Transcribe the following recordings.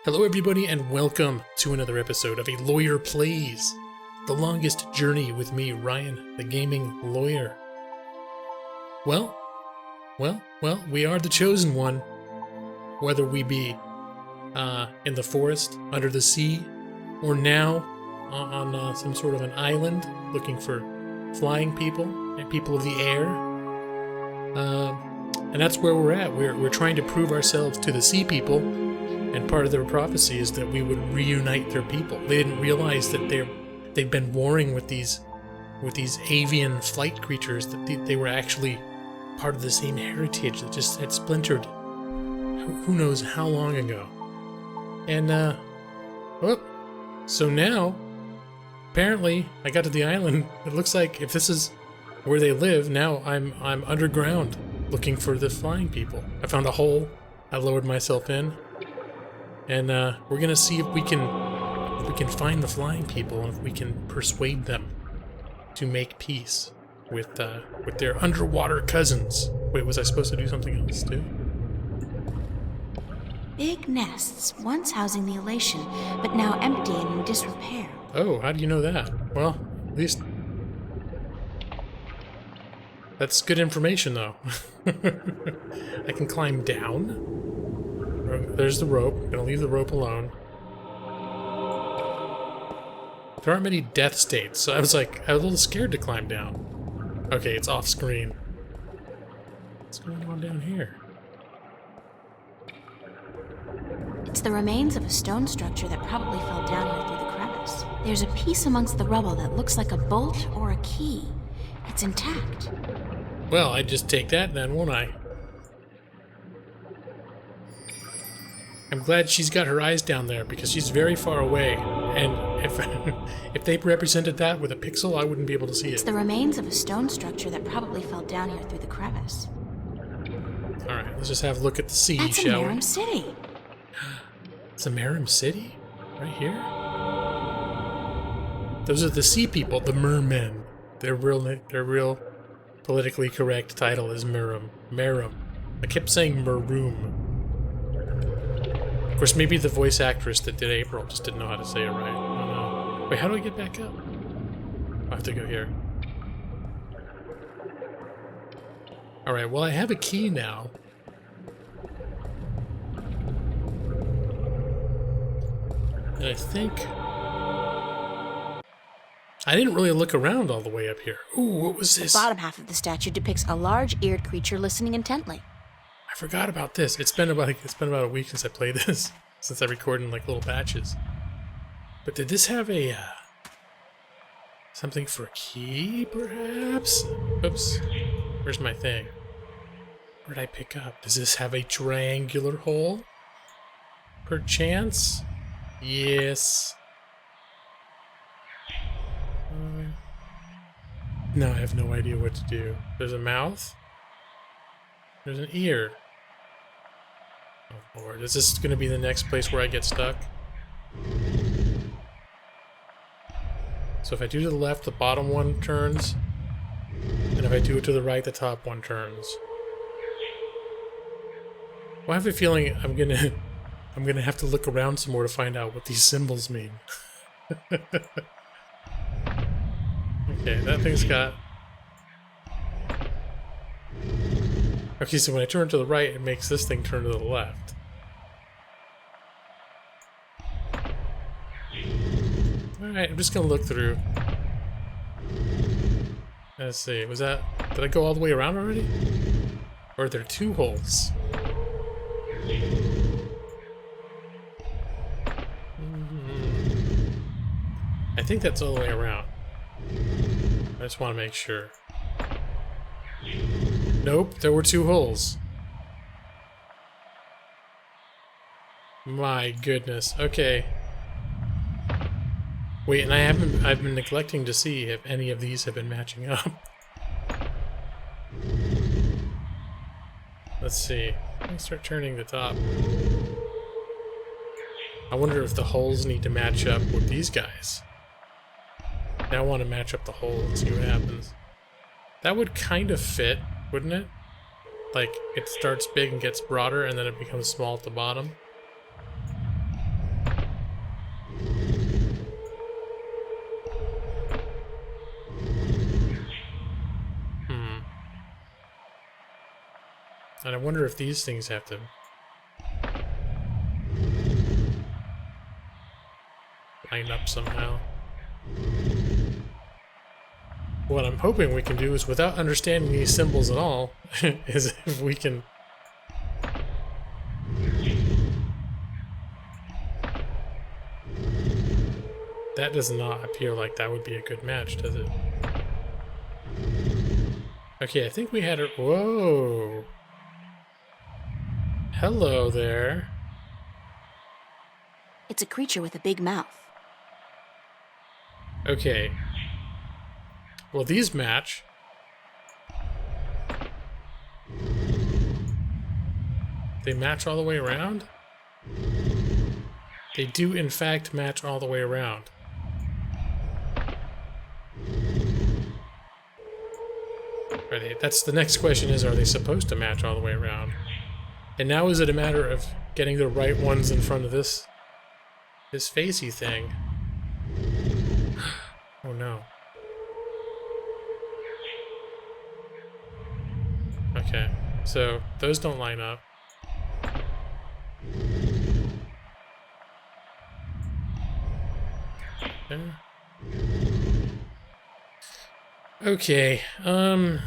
Hello everybody and welcome to another episode of A Lawyer Plays, the longest journey with me, Ryan, the gaming lawyer. Well, we are the chosen one, whether we be in the forest, under the sea, or now on some sort of an island looking for flying people and people of the air. And that's where we're at. We're trying to prove ourselves to the sea people. And part of their prophecy is that we would reunite their people. They didn't realize that they've been warring with these avian flight creatures, that they were actually part of the same heritage that just had splintered who knows how long ago. And so now apparently I got to the island. It looks like if this is where they live, now I'm underground looking for the flying people. I found a hole. I lowered myself in. And we're gonna see if we can find the flying people and if we can persuade them to make peace with their underwater cousins. Wait, was I supposed to do something else too? Big nests, once housing the elation, but now empty and in disrepair. Oh, how do you know that? Well, at least that's good information, though. I can climb down. There's the rope. I'm gonna leave the rope alone. There aren't many death states, so I was a little scared to climb down. Okay, it's off screen. What's going on down here? It's the remains of a stone structure that probably fell down here through the crevice. There's a piece amongst the rubble that looks like a bolt or a key. It's intact. Well, I'd just take that then, won't I? I'm glad she's got her eyes down there because she's very far away, and if they represented that with a pixel, I wouldn't be able to see it. It's the remains of a stone structure that probably fell down here through the crevice. All right, let's just have a look at the sea, That's shall we? Marim City. It's a Marim City, right here. Those are the sea people, the mermen. Their real politically correct title is Marim. I kept saying Maroom. Of course, maybe the voice actress that did April just didn't know how to say it right. I don't know. Wait, how do I get back up? I have to go here. Alright, well, I have a key now. And I think I didn't really look around all the way up here. Ooh, what was this? The bottom half of the statue depicts a large-eared creature listening intently. I forgot about this. It's been about a week since I played this, since I recorded in like little batches. But did this have a something for a key, perhaps? Oops. Where's my thing? Where did I pick up? Does this have a triangular hole? Perchance? Yes. No, I have no idea what to do. There's a mouth. There's an ear. Oh Lord, is this going to be the next place where I get stuck? So if I do to the left, the bottom one turns. And if I do it to the right, the top one turns. Well, I have a feeling I'm gonna have to look around some more to find out what these symbols mean. Okay, that thing's got... Okay, so when I turn to the right, it makes this thing turn to the left. Alright, I'm just gonna look through. Let's see, did I go all the way around already? Or are there two holes? I think that's all the way around. I just want to make sure. Nope, there were two holes. My goodness. Okay. Wait, and I've been neglecting to see if any of these have been matching up. Let's see. Let me start turning the top. I wonder if the holes need to match up with these guys. Now I want to match up the hole and see what happens. That would kind of fit, wouldn't it? Like, it starts big and gets broader, and then it becomes small at the bottom. And I wonder if these things have to line up somehow. What I'm hoping we can do is, without understanding these symbols at all, is if we can... That does not appear like that would be a good match, does it? Okay, I think we had her... Whoa! Hello there. It's a creature with a big mouth. Okay. Well, these match. They match all the way around? They do, in fact, match all the way around. Are they, that's the next question is, are they supposed to match all the way around? And now is it a matter of getting the right ones in front of this facey thing? Oh no. Okay, so those don't line up. There. Okay, I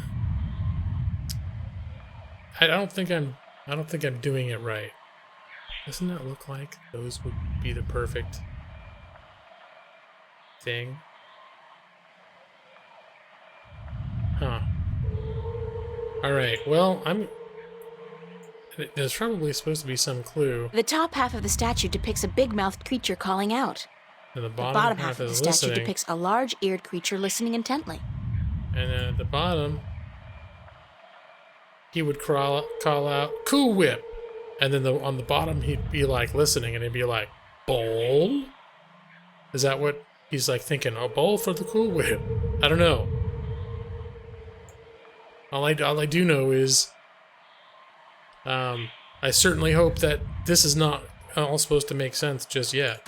don't think I'm doing it right. Doesn't it look like those would be the perfect thing? Huh. Alright, well, there's probably supposed to be some clue. The top half of the statue depicts a big-mouthed creature calling out. And the The bottom half of the statue listening. depicts a large-eared creature listening intently. And then at the bottom, he would call out, "Cool Whip!" And then on the bottom, he'd be like listening, and he'd be like, "Bowl?" Is that what he's like thinking? A bowl for the Cool Whip? I don't know. All I do know is, I certainly hope that this is not all supposed to make sense just yet.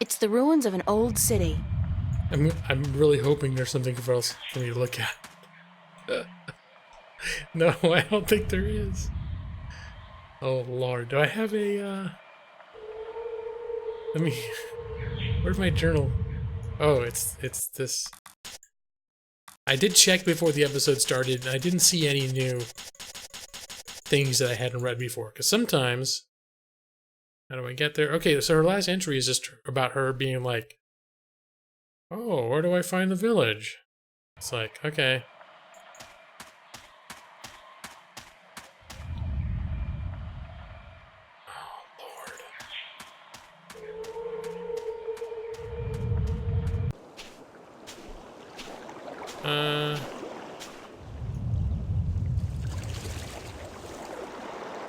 It's the ruins of an old city. I'm really hoping there's something else for me to look at. No, I don't think there is. Oh Lord, do I have a let me where's my journal? Oh, it's this. I did check before the episode started, and I didn't see any new things that I hadn't read before. Because sometimes, how do I get there? Okay, so her last entry is just about her being like, "Oh, where do I find the village?" It's like, okay.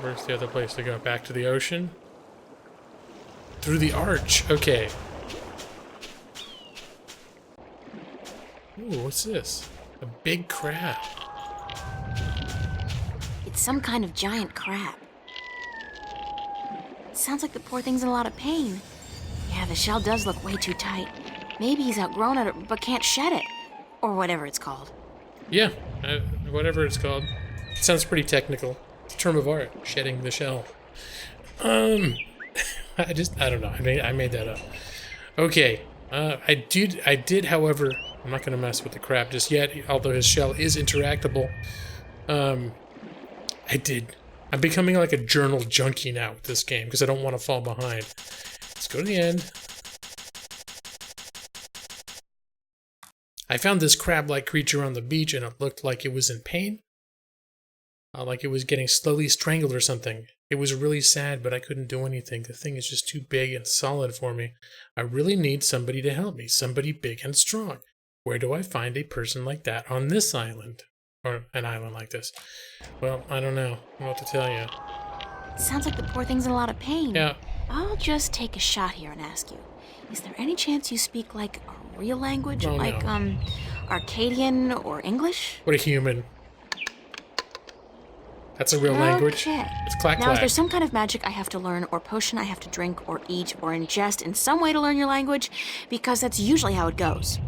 Where's the other place to go? Back to the ocean? Through the arch. Okay. Ooh, what's this? A big crab. It's some kind of giant crab. It sounds like the poor thing's in a lot of pain. Yeah, the shell does look way too tight. Maybe he's outgrown it, but can't shed it. Or whatever it's called. Yeah, whatever it's called. It sounds pretty technical. It's a term of art, shedding the shell. I don't know. I made that up. Okay. I did, however, I'm not going to mess with the crab just yet, although his shell is interactable. I'm becoming like a journal junkie now with this game, because I don't want to fall behind. Let's go to the end. I found this crab-like creature on the beach, and it looked like it was in pain. Like it was getting slowly strangled or something. It was really sad, but I couldn't do anything. The thing is just too big and solid for me. I really need somebody to help me, somebody big and strong. Where do I find a person like that on this island? Or an island like this? Well, I don't know. I don't know what to tell you. Sounds like the poor thing's in a lot of pain. Yeah. I'll just take a shot here and ask you. Is there any chance you speak like a real language? Oh, like, no. Arcadian or English? What a human. That's a real language. Okay. It's clack Now, is clack. there some kind of magic I have to learn, or potion I have to drink, or eat, or ingest in some way to learn your language? Because that's usually how it goes.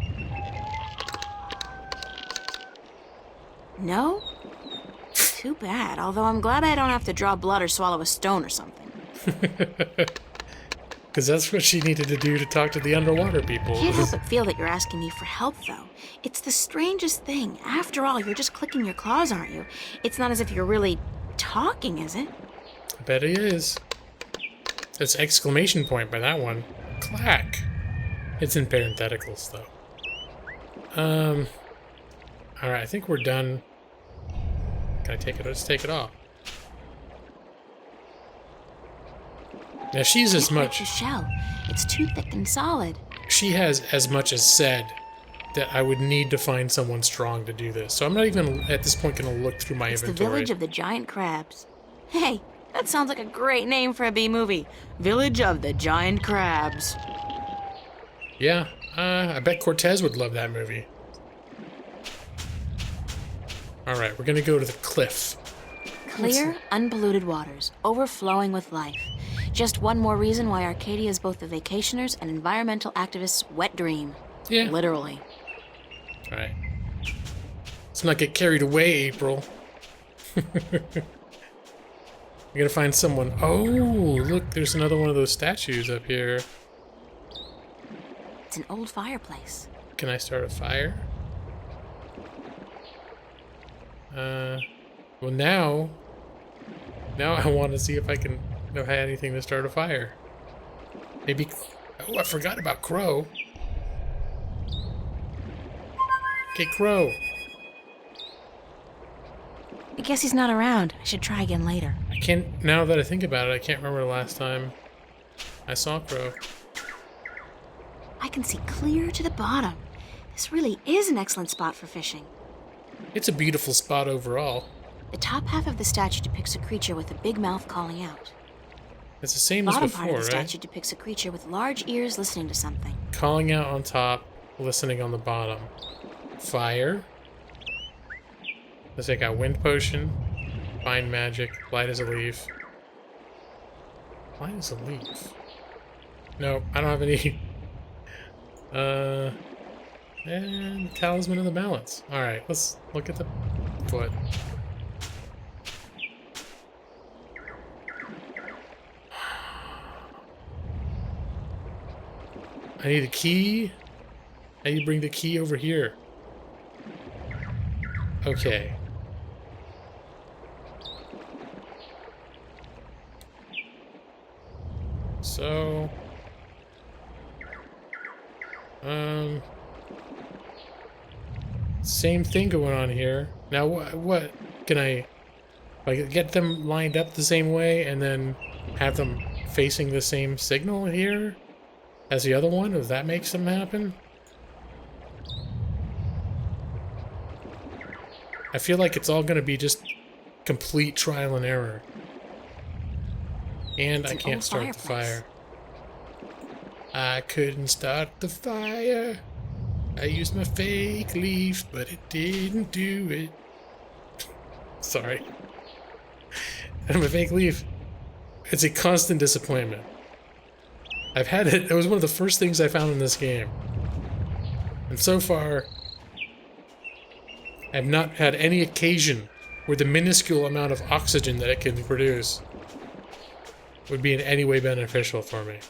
No? Too bad, although I'm glad I don't have to draw blood or swallow a stone or something. Because that's what she needed to do to talk to the underwater people. Can't help but feel that you're asking me for help, though. It's the strangest thing. After all, you're just clicking your claws, aren't you? It's not as if you're really talking, is it? I bet it is. It's exclamation point by that one. Clack. It's in parentheticals, though. Alright, I think we're done. Can I take it? Let's take it off. Now she's as much... The shell. It's too thick and solid. She has as much as said that I would need to find someone strong to do this. So I'm not even, at this point, going to look through my inventory. It's the Village of the Giant Crabs. Hey, that sounds like a great name for a B-movie. Village of the Giant Crabs. Yeah, I bet Cortez would love that movie. Alright, we're going to go to the cliff. Clear, unpolluted waters, overflowing with life. Just one more reason why Arcadia is both the vacationers' and environmental activists' wet dream. Yeah. Literally. Alright. Let's not get carried away, April. We're gonna find someone. Oh, look, there's another one of those statues up here. It's an old fireplace. Can I start a fire? Well, now I want to see if I can have anything to start a fire. Maybe. Oh, I forgot about Crow. Okay, Crow. I guess he's not around. I should try again later. I can't. Now that I think about it, I can't remember the last time I saw Crow. I can see clear to the bottom. This really is an excellent spot for fishing. It's a beautiful spot overall. The top half of the statue depicts a creature with a big mouth calling out. It's the same as Bottom before, part of the right? statue depicts a creature with large ears listening to something. Calling out on top, listening on the bottom. Fire. Let's take out wind potion. Find magic. Light as a leaf. Light as a leaf. No, I don't have any. And talisman of the balance. Alright, let's look at the foot. I need a key. I need to bring the key over here. Okay. So... same thing going on here. Now, what can I... Like, get them lined up the same way and then have them facing the same signal here as the other one? If that makes them happen? I feel like it's all going to be just complete trial and error. And I can't start the fire. I couldn't start the fire. I used my fake leaf, but it didn't do it. Sorry. And my fake leaf. It's a constant disappointment. I've had it. It was one of the first things I found in this game. And so far, I've not had any occasion where the minuscule amount of oxygen that it can produce would be in any way beneficial for me.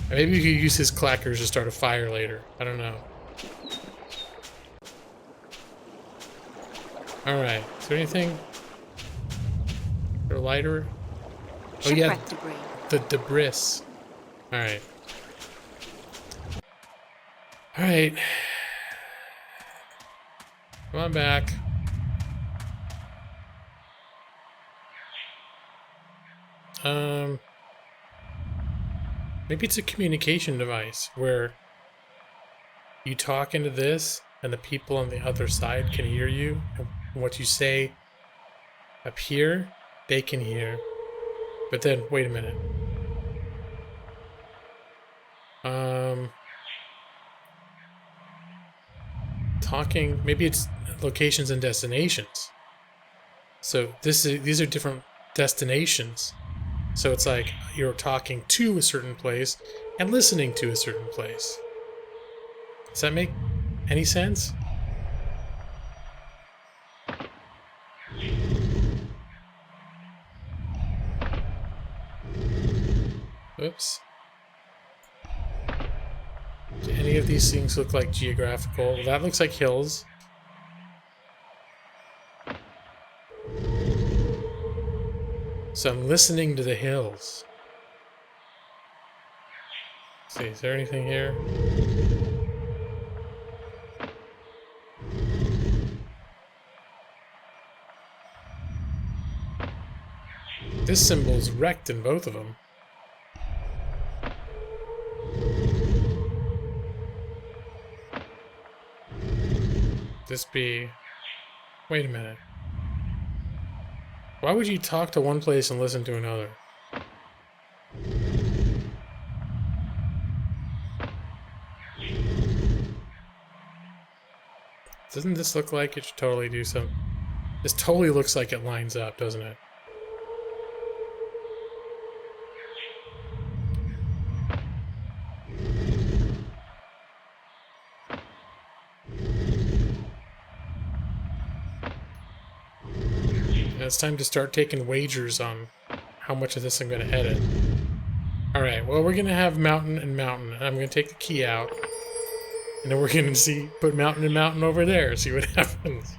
Maybe you could use his clackers to start a fire later. I don't know. Alright, is there anything? Or lighter? Oh yeah, Debris. the debris. Alright. Alright. Come on back. Maybe it's a communication device where you talk into this and the people on the other side can hear you, and what you say up here, they can hear. But then, wait a minute. Talking, maybe it's locations and destinations. So these are different destinations. So it's like you're talking to a certain place and listening to a certain place. Does that make any sense? Oops. Do any of these things look like geographical? That looks like hills. So I'm listening to the hills. Let's see, is there anything here? This symbol's wrecked in both of them. This be... Wait a minute. Why would you talk to one place and listen to another? Doesn't this look like it should totally do some... This totally looks like it lines up, doesn't it? It's time to start taking wagers on how much of this I'm going to edit. Alright, well, we're going to have mountain and mountain. And I'm going to take the key out. And then we're going to put mountain and mountain over there, see what happens.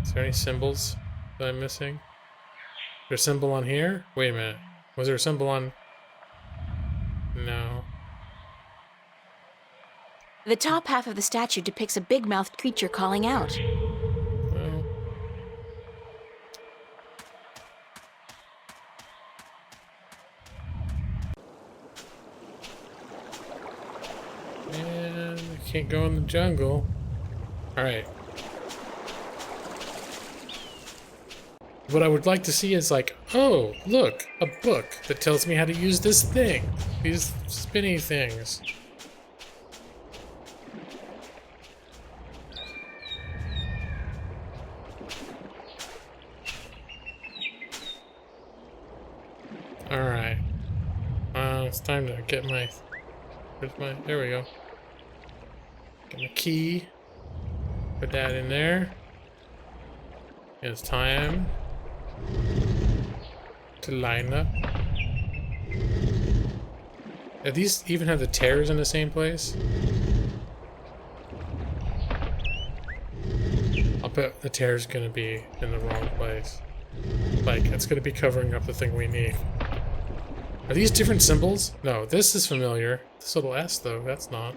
Is there any symbols that I'm missing? Is there a symbol on here? Wait a minute. Was there a symbol on... No. The top half of the statue depicts a big-mouthed creature calling out. Well. And I can't go in the jungle. Alright. What I would like to see is like, oh, look, a book that tells me how to use this thing. These spinny things. Alright. It's time to get my... Where's my... There we go. Get my key. Put that in there. It's time to line up. Do these even have the tears in the same place? I'll bet the tear's gonna be in the wrong place. Like, it's gonna be covering up the thing we need. Are these different symbols? No, this is familiar. This little S, though, that's not.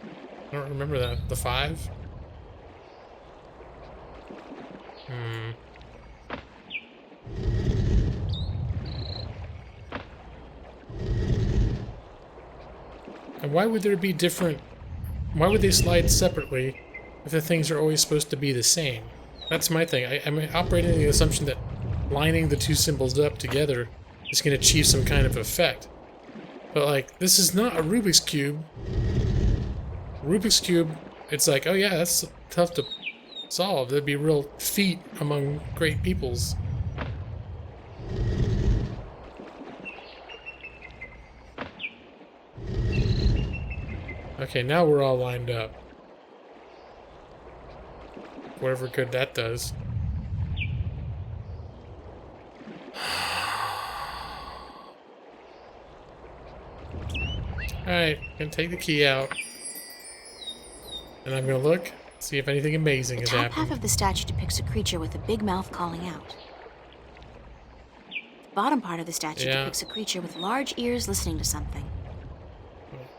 I don't remember that. The 5? And why would there be different... Why would they slide separately if the things are always supposed to be the same? That's my thing. I'm operating on the assumption that lining the two symbols up together is going to achieve some kind of effect. But, like, this is not a Rubik's Cube. Rubik's Cube, it's like, oh yeah, that's tough to solve. That'd be a real feat among great peoples. Okay, now we're all lined up. Whatever good that does. Alright, gonna take the key out. And I'm gonna look, see if anything amazing has happened. The top half of the statue depicts a creature with a big mouth calling out. The bottom part of the statue depicts a creature with large ears listening to something.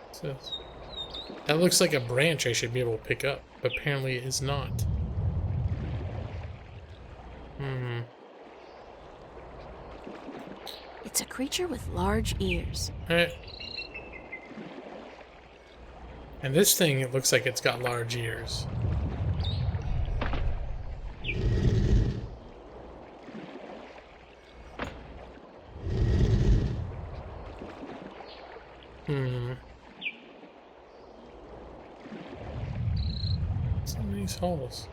What's this? That looks like a branch I should be able to pick up, but apparently it is not. It's a creature with large ears. Alright. And this thing, it looks like it's got large ears. Some of these holes.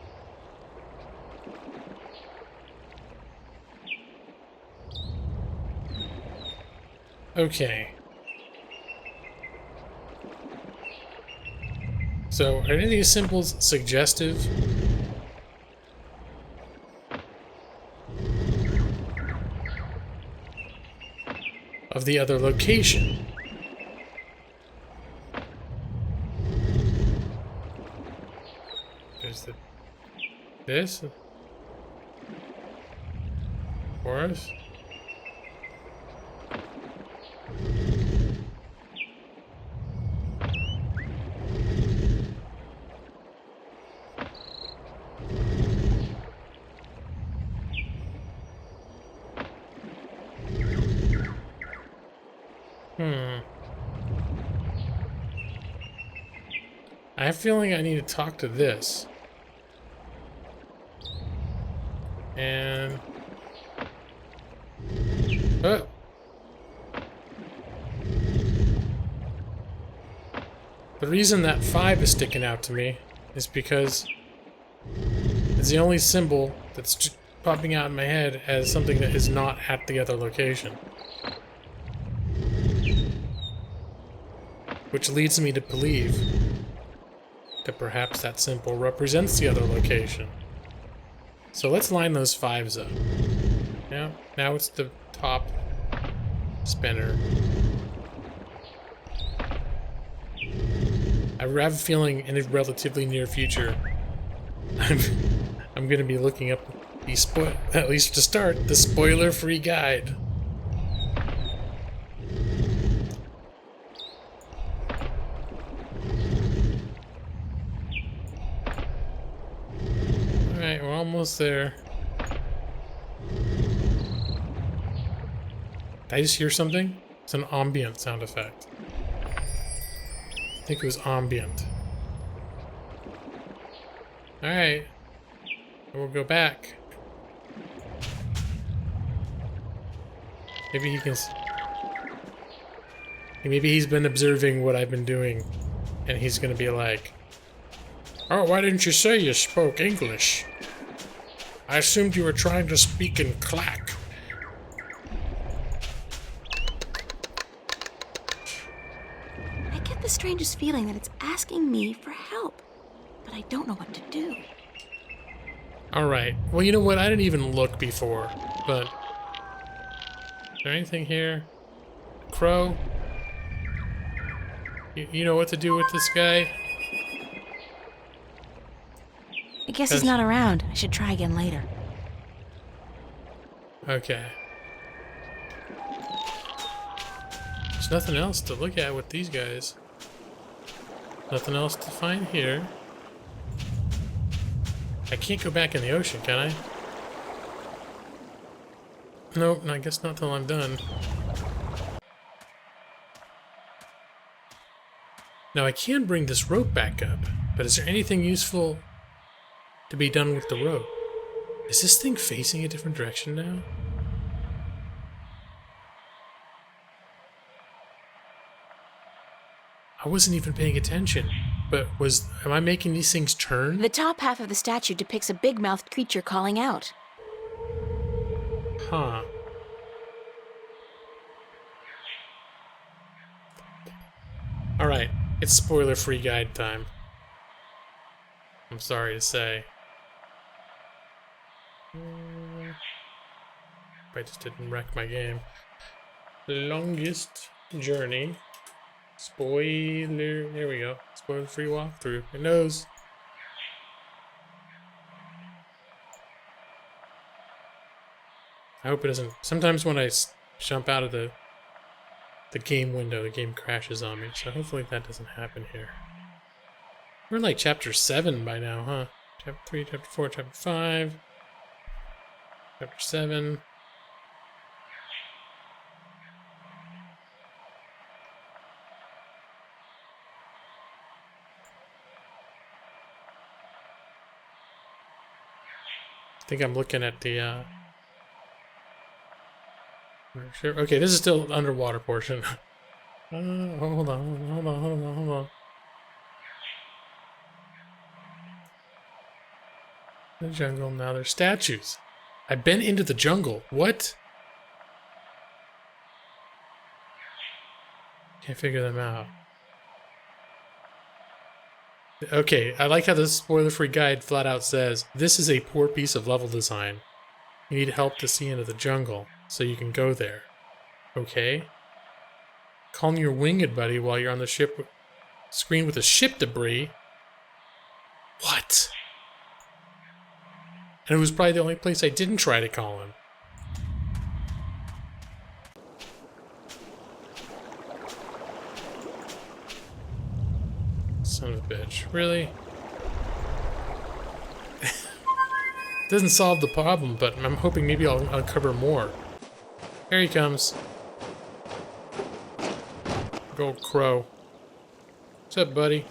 Okay. So, are any of these symbols suggestive? of the other location. There's this forest. I have a feeling I need to talk to this. And... oh! The reason that 5 is sticking out to me is because it's the only symbol that's just popping out in my head as something that is not at the other location. Which leads me to believe that perhaps that symbol represents the other location. So let's line those 5s up. Now it's the top spinner. I have a feeling in the relatively near future, I'm gonna be looking up the at least to start, the spoiler-free guide. Alright, we're almost there. Did I just hear something? It's an ambient sound effect. I think it was ambient. Alright. We'll go back. Maybe he can... maybe he's been observing what I've been doing, and he's gonna be like, "Oh, why didn't you say you spoke English? I assumed you were trying to speak in clack." I get the strangest feeling that it's asking me for help, but I don't know what to do. Alright. Well, you know what? I didn't even look before, but... is there anything here? Crow? You know what to do with this guy? I guess he's not around. I should try again later. Okay. There's nothing else to look at with these guys. Nothing else to find here. I can't go back in the ocean, can I? Nope, I guess not till I'm done. Now I can bring this rope back up, but is there anything useful to be done with the rope? Is this thing facing a different direction now? I wasn't even paying attention, but am I making these things turn? The top half of the statue depicts a big-mouthed creature calling out. Huh. Alright, it's spoiler-free guide time. I'm sorry to say. I just didn't wreck my game. Longest journey. Spoiler. There we go. Spoiler-free walkthrough. It knows. I hope it doesn't. Sometimes when I jump out of the game window, the game crashes on me. So hopefully that doesn't happen here. We're in like chapter 7 by now, huh? Chapter 3, chapter 4, chapter 5, chapter 7. I think I'm looking at the, sure. Okay, this is still the underwater portion. Hold on. The jungle, now there's statues. I've been into the jungle. What? Can't figure them out. Okay, I like how this spoiler-free guide flat out says, this is a poor piece of level design. You need help to see into the jungle, so you can go there. Okay? calling your winged buddy while you're on the ship screen with the ship debris. What? And it was probably the only place I didn't try to call him. Son of a bitch. Really? Doesn't solve the problem, but I'm hoping maybe I'll uncover more. Here he comes. Go crow. What's up, buddy?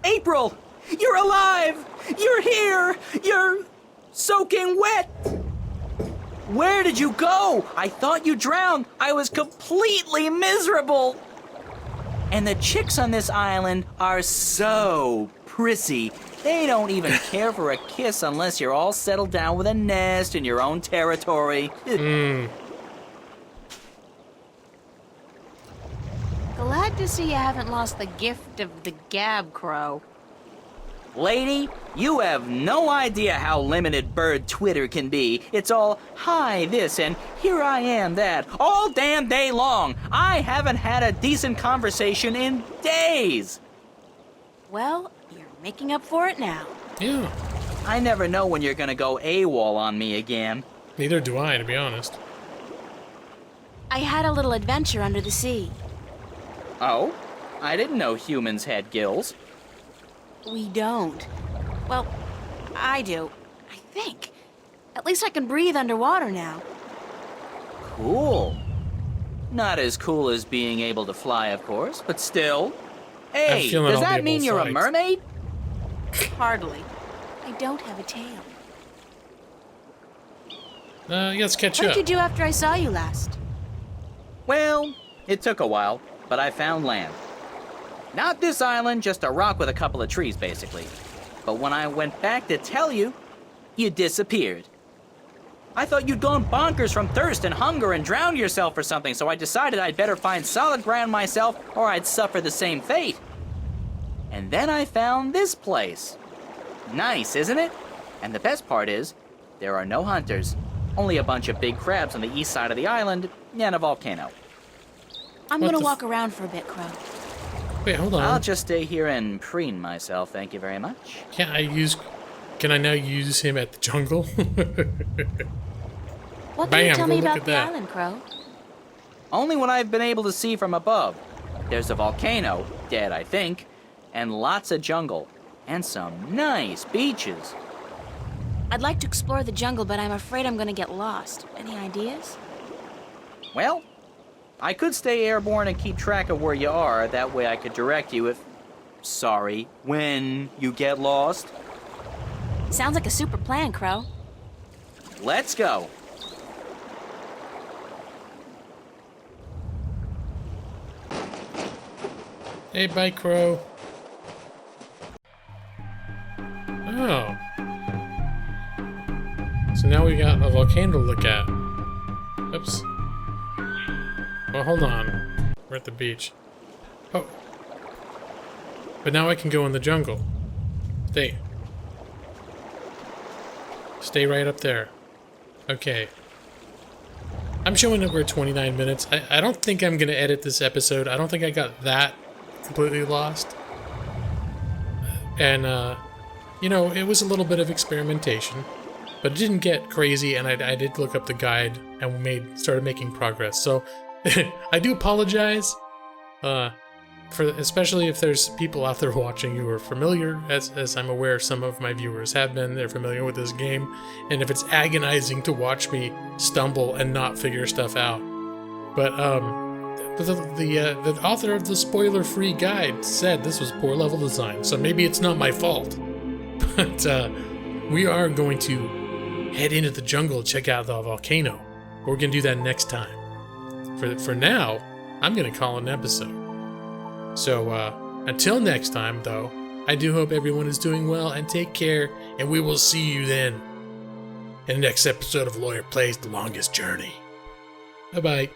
April! You're alive! You're here! You're soaking wet! Where did you go? I thought you drowned. I was completely miserable. And the chicks on this island are so prissy. They don't even care for a kiss unless you're all settled down with a nest in your own territory. Glad to see you haven't lost the gift of the gab, Crow. Lady, you have no idea how limited bird Twitter can be. It's all, hi this and here I am that, all damn day long. I haven't had a decent conversation in days. Well, you're making up for it now. Yeah. I never know when you're gonna go AWOL on me again. Neither do I, to be honest. I had a little adventure under the sea. Oh? I didn't know humans had gills. We don't. Well, I do. I think. At least I can breathe underwater now. Cool. Not as cool as being able to fly, of course, but still. Hey, does that mean you're a mermaid? Hardly. I don't have a tail. Let's catch What up. did you do after I saw you last? Well, it took a while, but I found land. Not this island, just a rock with a couple of trees, basically. But when I went back to tell you, you disappeared. I thought you'd gone bonkers from thirst and hunger and drowned yourself or something, so I decided I'd better find solid ground myself or I'd suffer the same fate. And then I found this place. Nice, isn't it? And the best part is, there are no hunters. Only a bunch of big crabs on the east side of the island and a volcano. I'm gonna walk around for a bit, Crow. Wait, hold on. I'll just stay here and preen myself, thank you very much. Can I now use him at the jungle? What can you Bam, tell go me look about at the that. island, Crow? Only what I've been able to see from above. There's a volcano, dead I think, and lots of jungle, and some nice beaches. I'd like to explore the jungle, but I'm afraid I'm gonna get lost. Any ideas? Well, I could stay airborne and keep track of where you are. That way I could direct you when you get lost. Sounds like a super plan, Crow. Let's go. Hey, bye, Crow. Oh. So now we got a volcano to look at. Oops. Well, hold on. We're at the beach. Oh. But now I can go in the jungle. Stay right up there. Okay. I'm showing that we're at 29 minutes. I don't think I'm going to edit this episode. I don't think I got that completely lost. And, you know, it was a little bit of experimentation. But it didn't get crazy, and I did look up the guide and started making progress. So, I do apologize, especially if there's people out there watching who are familiar, as I'm aware some of my viewers have been. They're familiar with this game, and if it's agonizing to watch me stumble and not figure stuff out. But the author of the spoiler-free guide said this was poor level design, so maybe it's not my fault. But we are going to head into the jungle, check out the volcano. We're gonna do that next time. For now, I'm gonna call it an episode. So until next time, though, I do hope everyone is doing well and take care, and we will see you then in the next episode of Lawyer Plays The Longest Journey. Bye bye.